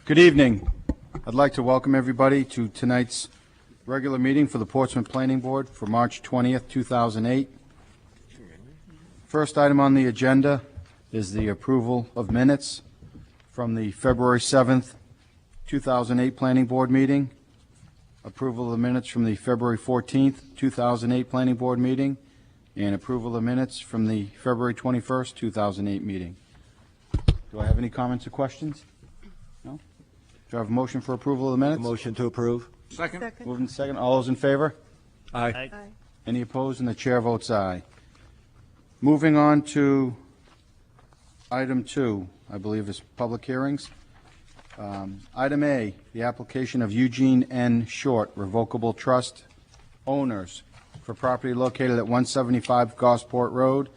Good evening. I'd like to welcome everybody to tonight's regular meeting for the Portsmouth Planning Board for March 20th, 2008. First item on the agenda is the approval of minutes from the February 7th, 2008 Planning Board meeting, approval of the minutes from the February 14th, 2008 Planning Board meeting, and approval of minutes from the February 21st, 2008 meeting. Do I have any comments or questions? No? Do I have a motion for approval of the minutes? Motion to approve. Second. Moving second. All those in favor? Aye. Any opposed? And the chair votes aye. Moving on to item 2, I believe is public hearings. Item A, the application of Eugene N. Short, Revocable Trust owners for property located at 175 Gosport Road,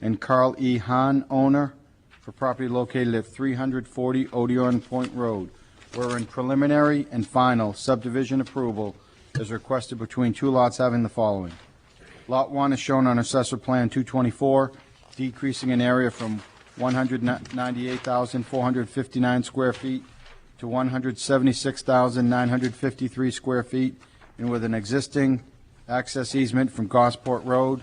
and Carl E. Hahn, owner, for property located at 340 Odeon Point Road, wherein preliminary and final subdivision approval is requested between two lots having the following. Lot 1 is shown on Assessor Plan 224, decreasing in area from 198,459 square feet to 176,953 square feet, and with an existing access easement from Gosport Road.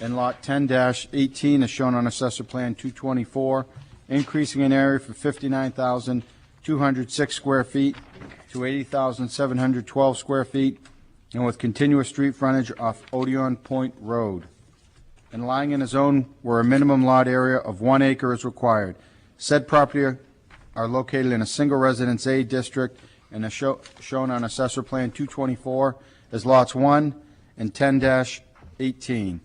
And Lot 10-18 is shown on Assessor Plan 224, increasing in area from 59,206 square feet to 80,712 square feet, and with continuous street frontage off Odeon Point Road, and lying in a zone where a minimum lot area of 1 acre is required. Said property are located in a single residence A district and are shown on Assessor Plan 224 as lots 1 and 10-18.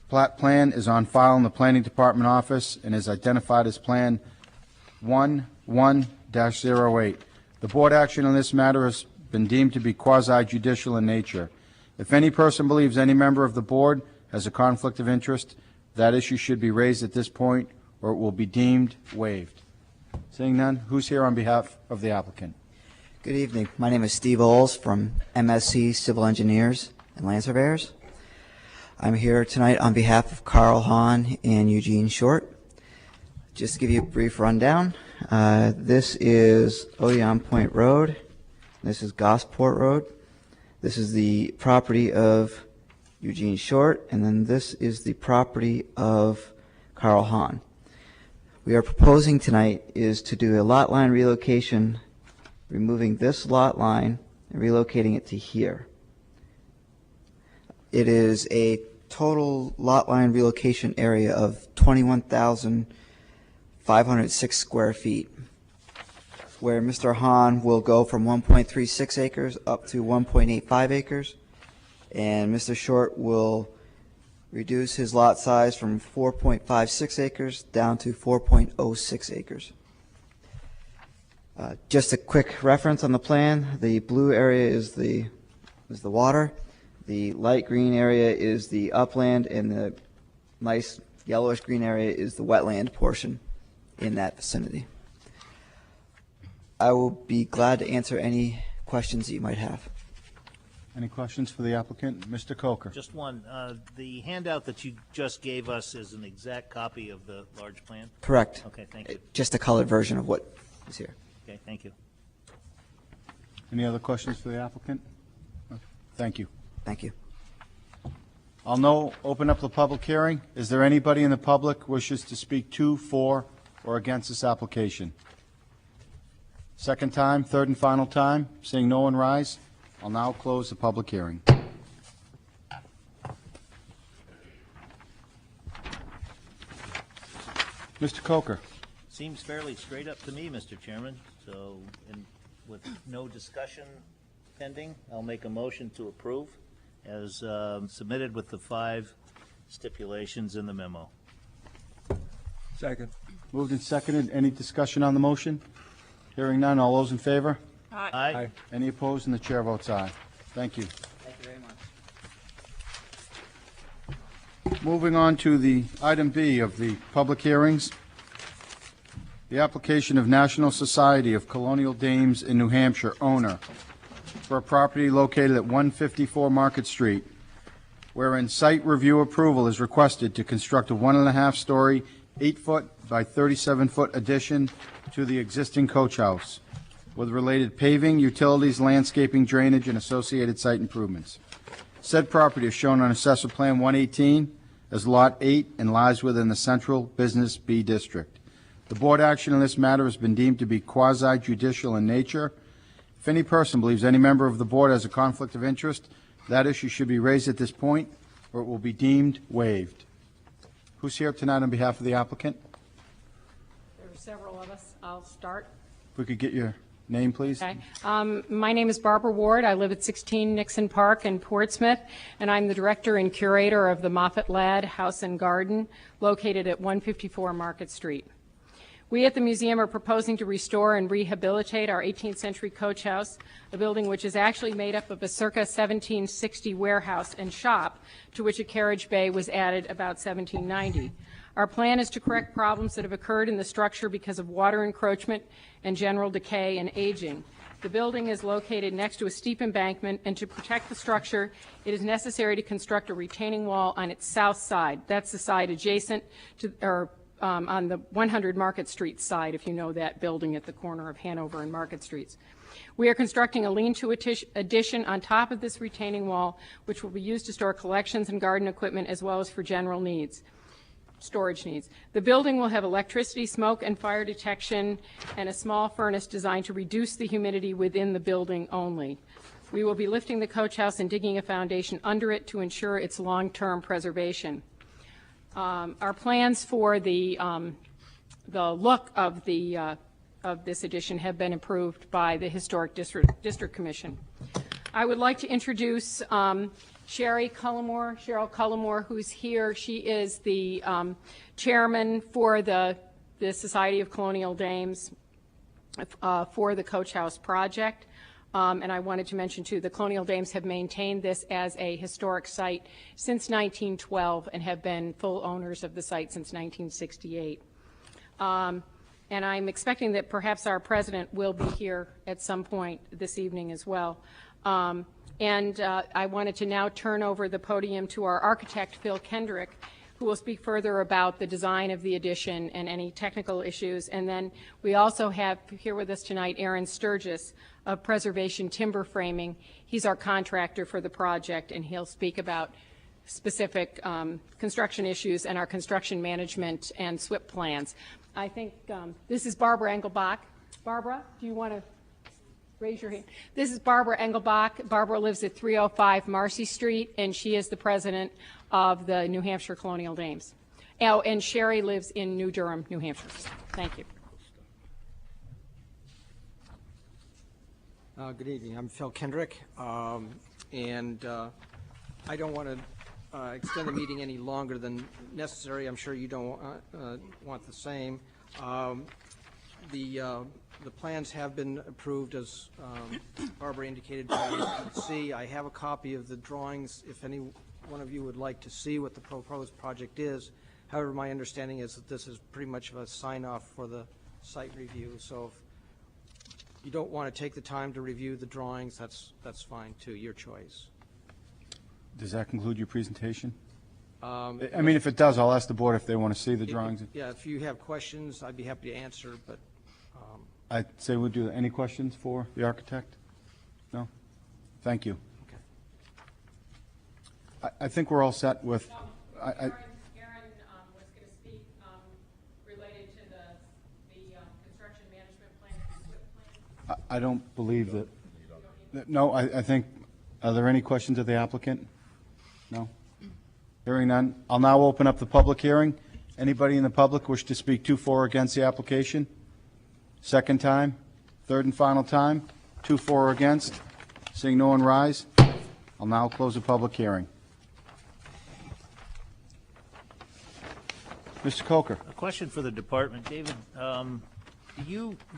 Plat plan is on file in the Planning Department office and is identified as Plan 11-08. The board action on this matter has been deemed to be quasi-judicial in nature. If any person believes any member of the board has a conflict of interest, that issue should be raised at this point, or it will be deemed waived. Seeing none, who's here on behalf of the applicant? Good evening. My name is Steve Oles from MSC Civil Engineers and Land Surveyors. I'm here tonight on behalf of Carl Hahn and Eugene Short. Just to give you a brief rundown, this is Odeon Point Road. This is Gosport Road. This is the property of Eugene Short, and then this is the property of Carl Hahn. We are proposing tonight is to do a lot line relocation, removing this lot line and relocating it to here. It is a total lot line relocation area of 21,506 square feet, where Mr. Hahn will go from 1.36 acres up to 1.85 acres, and Mr. Short will reduce his lot size from 4.56 acres down to 4.06 acres. Just a quick reference on the plan: the blue area is the water, the light green area is the upland, and the nice yellowish green area is the wetland portion in that vicinity. I will be glad to answer any questions that you might have. Any questions for the applicant? Mr. Coker. Just one. The handout that you just gave us is an exact copy of the large plan? Correct. Okay, thank you. Just a colored version of what is here. Okay, thank you. Any other questions for the applicant? Thank you. Thank you. I'll now open up the public hearing. Is there anybody in the public who wishes to speak to, for, or against this application? Second time, third and final time. Seeing no one rise, I'll now close the public hearing. Mr. Coker. Seems fairly straight up to me, Mr. Chairman. So, with no discussion pending, I'll make a motion to approve as submitted with the 5 stipulations in the memo. Second. Moved and seconded. Any discussion on the motion? Hearing none. All those in favor? Aye. Aye. Any opposed? And the chair votes aye. Thank you. Thank you very much. Moving on to the item B of the public hearings. The application of National Society of Colonial Dames in New Hampshire, owner, for a property located at 154 Market Street, wherein site review approval is requested to construct a 1.5-story, 8-foot by 37-foot addition to the existing coach house with related paving, utilities, landscaping, drainage, and associated site improvements. Said property is shown on Assessor Plan 118 as Lot 8 and lies within the Central Business B District. The board action in this matter has been deemed to be quasi-judicial in nature. If any person believes any member of the board has a conflict of interest, that issue should be raised at this point, or it will be deemed waived. Who's here tonight on behalf of the applicant? There are several of us. I'll start. If we could get your name, please. Okay. My name is Barbara Ward. I live at 16 Nixon Park in Portsmouth, and I'm the director and curator of the Moffett Ladd House and Garden, located at 154 Market Street. We at the museum are proposing to restore and rehabilitate our 18th century coach house, a building which is actually made up of a circa 1760 warehouse and shop to which a carriage bay was added about 1790. Our plan is to correct problems that have occurred in the structure because of water encroachment and general decay and aging. The building is located next to a steep embankment, and to protect the structure, it is necessary to construct a retaining wall on its south side. That's the side adjacent to, on the 100 Market Street side, if you know that building at the corner of Hanover and Market Streets. We are constructing a lean-to addition on top of this retaining wall, which will be used to store collections and garden equipment as well as for general needs, storage needs. The building will have electricity, smoke, and fire detection, and a small furnace designed to reduce the humidity within the building only. We will be lifting the coach house and digging a foundation under it to ensure its long-term preservation. Our plans for the look of this addition have been approved by the Historic District Commission. I would like to introduce Cheryl Cullimore, who's here. She is the chairman for the Society of Colonial Dames for the Coach House project. And I wanted to mention, too, the Colonial Dames have maintained this as a historic site since 1912 and have been full owners of the site since 1968. And I'm expecting that perhaps our president will be here at some point this evening as well. I wanted to now turn over the podium to our architect, Phil Kendrick, who will speak further about the design of the addition and any technical issues. And then we also have here with us tonight Aaron Sturgis of Preservation Timber Framing. He's our contractor for the project, and he'll speak about specific construction issues and our construction management and SWIP plans. I think this is Barbara Engelbach. Barbara, do you want to raise your hand? This is Barbara Engelbach. Barbara lives at 305 Marcy Street, and she is the president of the New Hampshire Colonial Dames. Oh, and Sherry lives in New Durham, New Hampshire. Thank you. Good evening. I'm Phil Kendrick, and I don't want to extend the meeting any longer than necessary. I'm sure you don't want the same. The plans have been approved, as Barbara indicated, by the EPC. I have a copy of the drawings if any one of you would like to see what the proposed project is. However, my understanding is that this is pretty much of a sign-off for the site review. So if you don't want to take the time to review the drawings, that's fine too, your choice. Does that conclude your presentation? I mean, if it does, I'll ask the board if they want to see the drawings. Yeah, if you have questions, I'd be happy to answer, but I'd say we'll do any questions for the architect? No? Thank you. okay. I think we're all set with. Aaron was going to speak related to the construction management plan and SWIP plan. I don't believe that. No, I think, are there any questions of the applicant? No? Hearing none. I'll now open up the public hearing. Anybody in the public wish to speak to, for, or against the application? Second time? Third and final time? To, for, or against? Seeing no one rise, I'll now close the public hearing. Mr. Coker. A question for the department. David,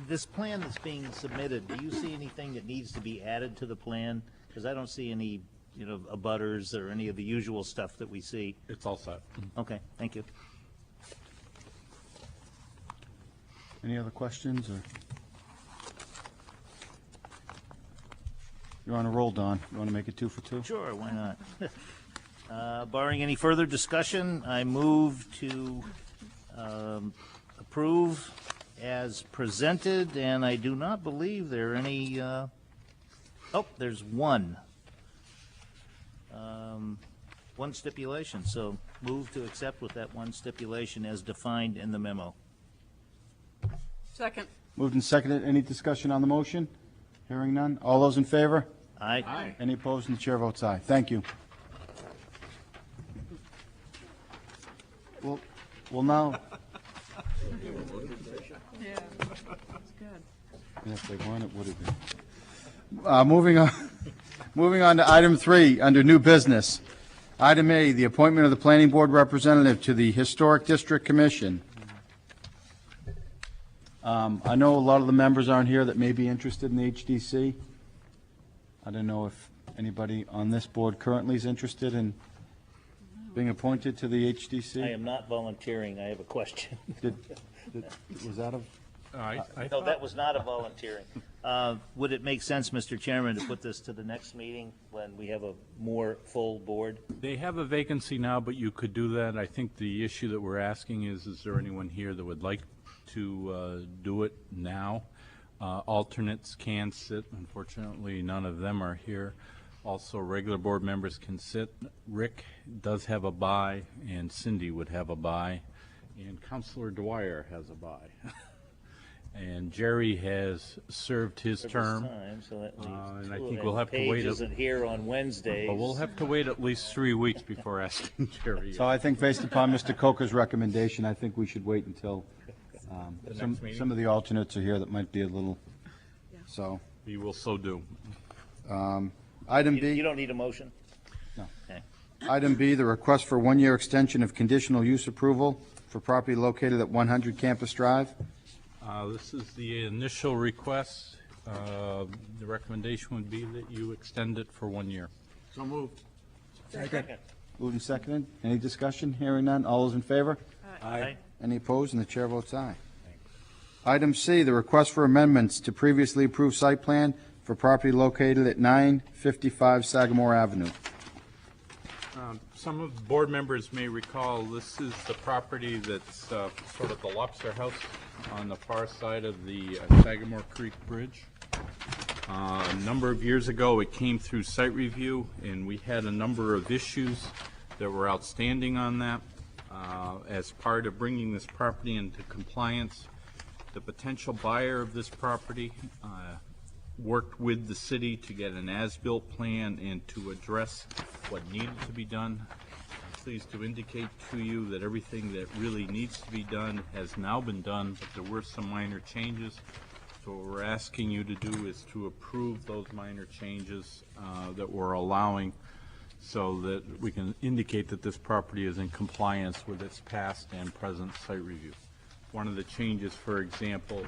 this plan that's being submitted, do you see anything that needs to be added to the plan? Because I don't see any, abutters or any of the usual stuff that we see. It's all set. Okay, thank you. Any other questions? Or you're on a roll, Don. You want to make it 2 for 2? Sure, why not? Barring any further discussion, I move to approve as presented, and I do not believe there are any, there's one. One stipulation, so move to accept with that one stipulation as defined in the memo. Second. Moved and seconded. Any discussion on the motion? Hearing none. All those in favor? Aye. Any opposed? And the chair votes aye. Thank you. Well, now, Yeah, that's good. if they want it, would it be? Moving on to item 3, under new business. Item A, the appointment of the planning board representative to the Historic District Commission. I know a lot of the members aren't here that may be interested in the HDC. I don't know if anybody on this board currently is interested in being appointed to the HDC. I am not volunteering, I have a question. Was that a? No, that was not a volunteering. Would it make sense, Mr. Chairman, to put this to the next meeting when we have a more full board? They have a vacancy now, but you could do that. I think the issue that we're asking is there anyone here that would like to do it now? Alternates can sit. Unfortunately, none of them are here. Also, regular board members can sit. Rick does have a bye, and Cindy would have a bye, and Councilor Dwyer has a bye. And Jerry has served his term. So that leaves and I two, think and we'll have to Paige wait isn't here on Wednesdays. But we'll have to wait at least 3 weeks before asking Jerry. So I think based upon Mr. Coker's recommendation, I think we should wait until some of the alternates are here that might be a little, so. We will so do. Item You B, don't need a motion? No. Okay. item B, the request for 1-year extension of conditional use approval for property located at 100 Campus Drive. This is the initial request. The recommendation would be that you extend it for 1 year. So moved. Second. Moved and seconded. Any discussion? Hearing none. All those in favor? Aye. Any opposed? And the chair votes aye. Item C, the request for amendments to previously approved site plan for property located at 955 Sagamore Avenue. Some of the board members may recall, this is the property that's sort of the lobster house on the far side of the Sagamore Creek Bridge. A number of years ago, it came through site review, and we had a number of issues that were outstanding on that. As part of bringing this property into compliance, the potential buyer of this property worked with the city to get an as-built plan and to address what needed to be done. I'm pleased to indicate to you that everything that really needs to be done has now been done, but there were some minor changes. So what we're asking you to do is to approve those minor changes that we're allowing, so that we can indicate that this property is in compliance with its past and present site review. One of the changes, for example,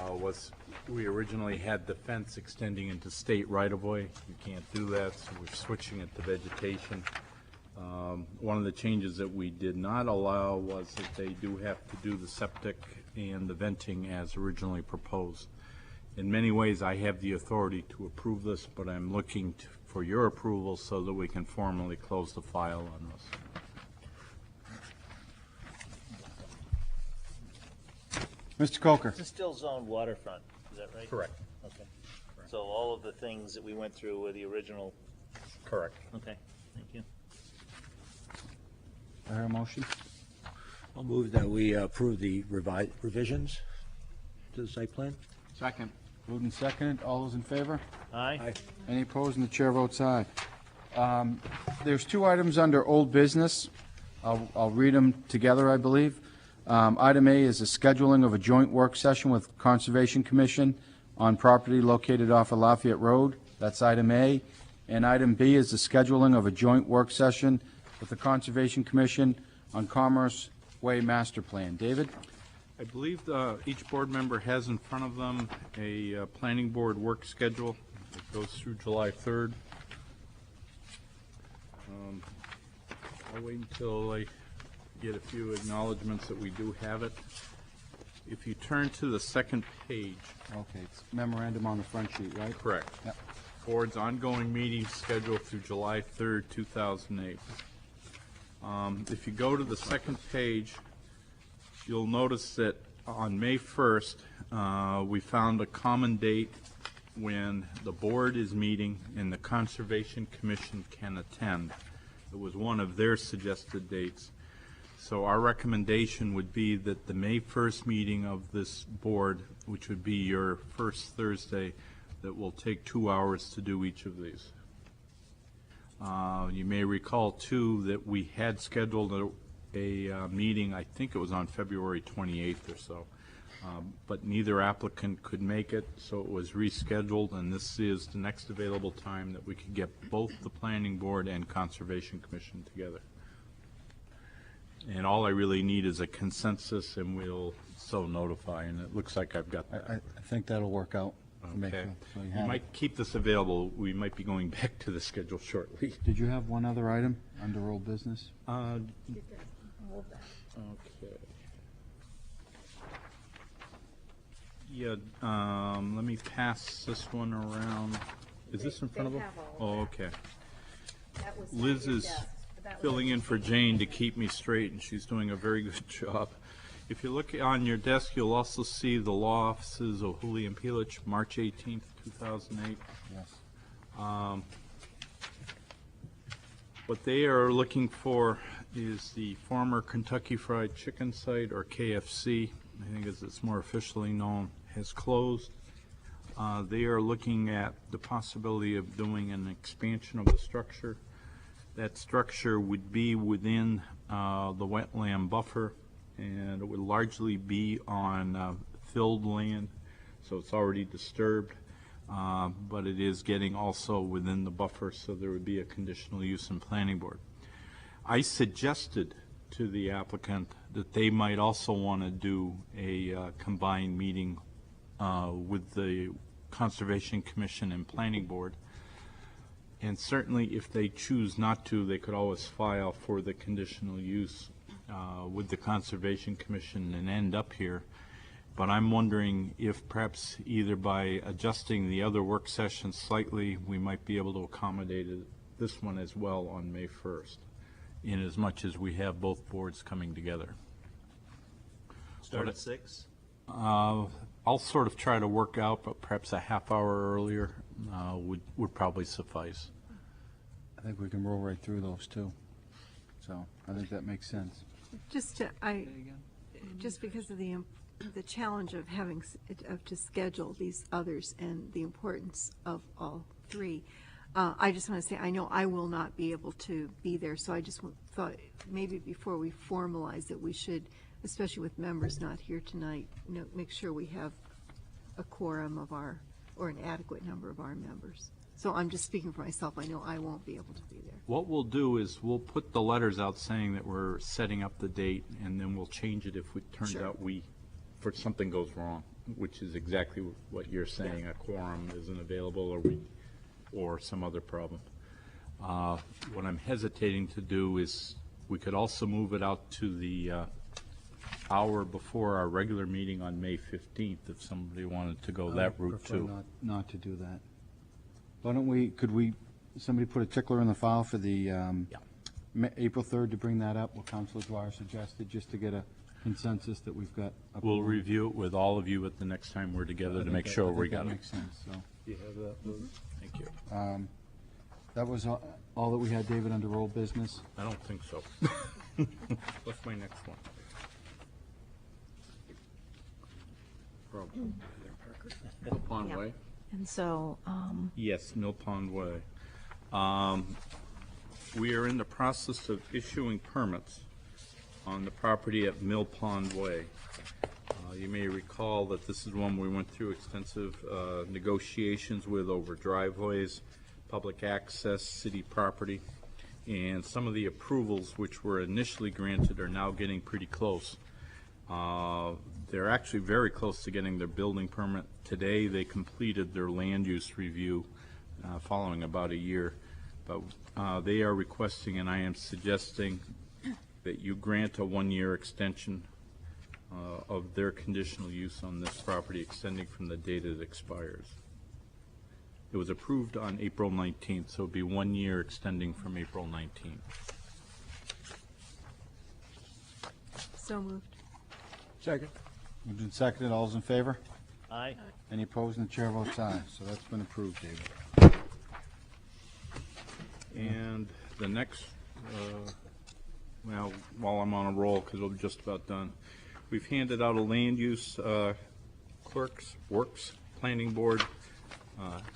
was we originally had the fence extending into state right-of-way. You can't do that, so we're switching it to vegetation. One of the changes that we did not allow was that they do have to do the septic and the venting as originally proposed. In many ways, I have the authority to approve this, but I'm looking for your approval so that we can formally close the file on this. Mr. Coker. It's still zoned waterfront, is that right? Correct. Okay. So all of the things that we went through were the original, Correct. okay, thank you. I hear a motion. I'll move that we approve the revisions to the site plan. Second. Moved and seconded. All those in favor? Aye. Any opposed? And the chair votes aye. There's 2 items under old business. I'll read them together, I believe. Item A is the scheduling of a joint work session with Conservation Commission on property located off of Lafayette Road. That's item A. And item B is the scheduling of a joint work session with the Conservation Commission on Commerce Way Master Plan. David? I believe each board member has in front of them a planning board work schedule that goes through July 3rd. I'll wait until I get a few acknowledgments that we do have it. If you turn to the second page. Okay, it's memorandum on the front sheet, right? Correct. Yep. Board's ongoing meetings scheduled through July 3rd, 2008. If you go to the second page, You'll notice that on May 1st, we found a common date when the board is meeting and the Conservation Commission can attend. It was one of their suggested dates. So our recommendation would be that the May 1st meeting of this board, which would be your first Thursday, that will take 2 hours to do each of these. You may recall, too, that we had scheduled a meeting, I think it was on February 28th or so, but neither applicant could make it, so it was rescheduled, and this is the next available time that we could get both the Planning Board and Conservation Commission together. And all I really need is a consensus, and we'll so notify, and it looks like I've got that. I think that'll work out. Okay. So you We have it. might keep this available. We might be going back to the schedule shortly. Did you have one other item under old business? Okay. Yeah, let me pass this one around. Is this in front of them? Oh, okay. Liz is filling in for Jane to keep me straight, and she's doing a very good job. If you look on your desk, you'll also see the law offices of Hooley and Peelich, March 18th, 2008. Yes. What they are looking for is the former Kentucky Fried Chicken site, or KFC, I think as it's more officially known, has closed. They are looking at the possibility of doing an expansion of the structure. That structure would be within the wetland buffer, and it would largely be on filled land, so it's already disturbed, but it is getting also within the buffer, so there would be a conditional use in planning board. I suggested to the applicant that they might also want to do a combined meeting with the Conservation Commission and Planning Board. And certainly if they choose not to, they could always file for the conditional use with the Conservation Commission and end up here. But I'm wondering if perhaps either by adjusting the other work session slightly, we might be able to accommodate this one as well on May 1st, in as much as we have both boards coming together. Start at 6? I'll sort of try to work out, but perhaps a half hour earlier would probably suffice. I think we can roll right through those, too. So I think that makes sense. Just because of the challenge of having to schedule these others and the importance of all three, I just want to say, I know I will not be able to be there, so I just thought maybe before we formalize it, we should, especially with members not here tonight, make sure we have a quorum of or an adequate number of our members. So I'm just speaking for myself. I know I won't be able to be there. What we'll do is we'll put the letters out saying that we're setting up the date, and then we'll change it if it turns Sure. out for something goes wrong, which is exactly what you're saying, a quorum isn't available or some other problem. What I'm hesitating to do is we could also move it out to the hour before our regular meeting on May 15th if somebody wanted to go that route Prefer too. not to do that. Why don't somebody put a tickler in the file for the April 3rd to bring that up, what Councilor Dwyer suggested, just to get a consensus that we've got. We'll review it with all of you at the next time we're together to make sure we got That it. makes sense, so. You have that, Liz? Thank you. That was all that we had, David, under old business. I don't think so. What's my next one? Mill Pond Way? And so, Yes, Mill Pond Way. We are in the process of issuing permits on the property at Mill Pond Way. You may recall that this is one we went through extensive negotiations with over driveways, public access, city property, and some of the approvals which were initially granted are now getting pretty close. They're actually very close to getting their building permit. Today, they completed their land use review following about a year. But they are requesting, and I am suggesting, that you grant a one-year extension of their conditional use on this property extending from the date it expires. It was approved on April 19th, so it'll be 1 year extending from April 19th. So moved. Second. Moved and seconded, all those in favor? Aye. Any opposed, and the chair votes aye. So that's been approved, David. And the next, well, while I'm on a roll, because we're just about done, we've handed out a land use clerk's works planning board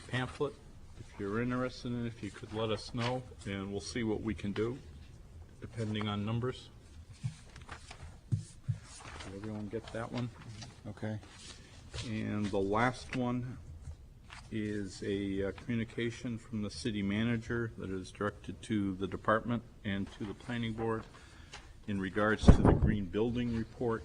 pamphlet. If you're interested in it, if you could let us know, and we'll see what we can do, depending on numbers. Did everyone get that one? Okay. And the last one is a communication from the city manager that is directed to the department and to the planning board in regards to the green building report.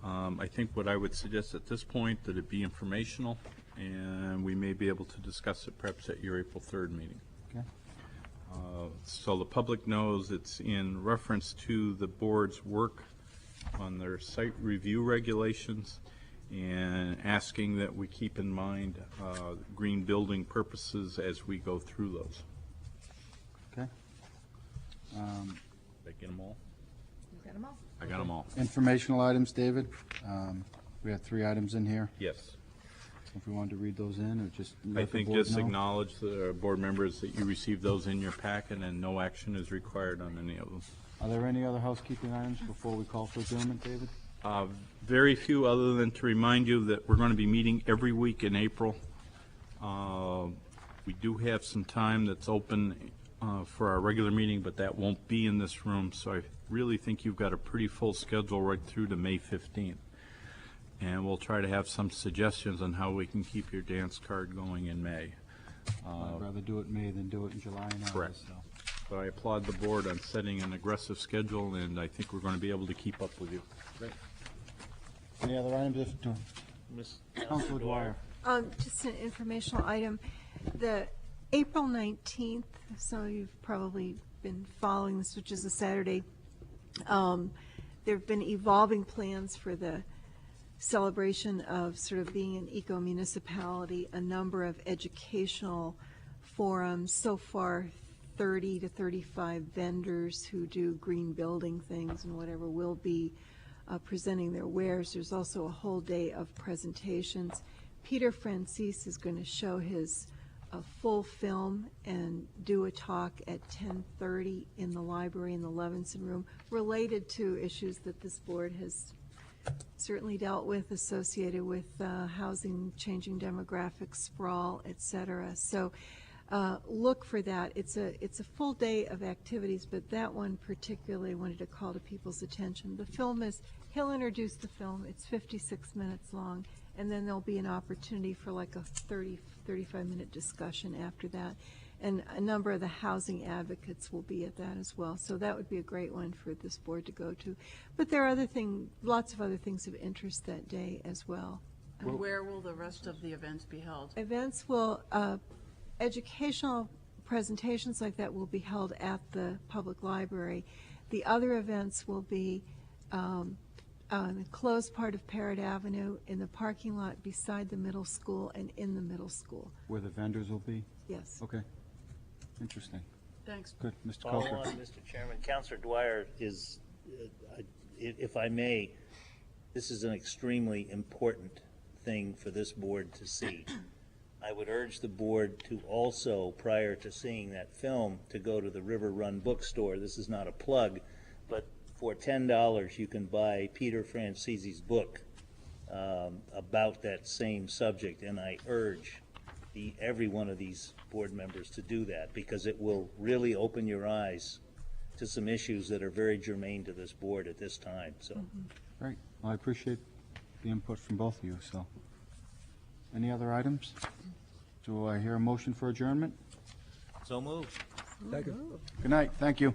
I think what I would suggest at this point that it be informational, and we may be able to discuss it perhaps at your April 3rd meeting. Okay. So the public knows it's in reference to the board's work on their site review regulations and asking that we keep in mind green building purposes as we go through those. Okay. Did I get them all? You got them all? I got them all. Informational items, David. We had 3 items in here. Yes. If we wanted to read those in, or just I let the think board just know. acknowledge the board members that you received those in your packet and no action is required on any of them. Are there any other housekeeping items before we call for adjournment, David? Very few, other than to remind you that we're going to be meeting every week in April. We do have some time that's open for our regular meeting, but that won't be in this room, so I really think you've got a pretty full schedule right through to May 15th. And we'll try to have some suggestions on how we can keep your dance card going in May. I'd rather do it in May than do it in July and August. Correct. So. But I applaud the board on setting an aggressive schedule, and I think we're going to be able to keep up with you. Great. Any other items? Miss Councilor Dwyer. Just an informational item. The April 19th, so you've probably been following this, which is a Saturday. There have been evolving plans for the celebration of sort of being an eco-municipality, a number of educational forums. So far, 30 to 35 vendors who do green building things and whatever will be presenting their wares. There's also a whole day of presentations. Peter Francis is going to show his full film and do a talk at 10:30 in the library in the Levinson room related to issues that this board has certainly dealt with, associated with housing, changing demographics, sprawl, et cetera. So look for that. It's a full day of activities, but that one particularly wanted to call to people's attention. The film he'll introduce the film. It's 56 minutes long, and then there'll be an opportunity for like a 35-minute discussion after that. And a number of the housing advocates will be at that as well. So that would be a great one for this board to go to. But there are lots of other things of interest that day as well. And where will the rest of the events be held? Events will, educational presentations like that will be held at the public library. The other events will be on the closed part of Parrott Avenue, in the parking lot beside the middle school and in the middle school. Where the vendors will be? Yes. Okay. Interesting. Thanks. Good. Mr. Follow Coker. on, Mr. Chairman. Councilor Dwyer is, if I may, this is an extremely important thing for this board to see. I would urge the board to also, prior to seeing that film, to go to the River Run bookstore. This is not a plug, but for $10 you can buy Peter Francise's book about that same subject, and I urge every one of these board members to do that, because it will really open your eyes to some issues that are very germane to this board at this time. So, Great. Well, I appreciate the input from both of you, so. Any other items? Do I hear a motion for adjournment? so moved. Second. Good night. Thank you.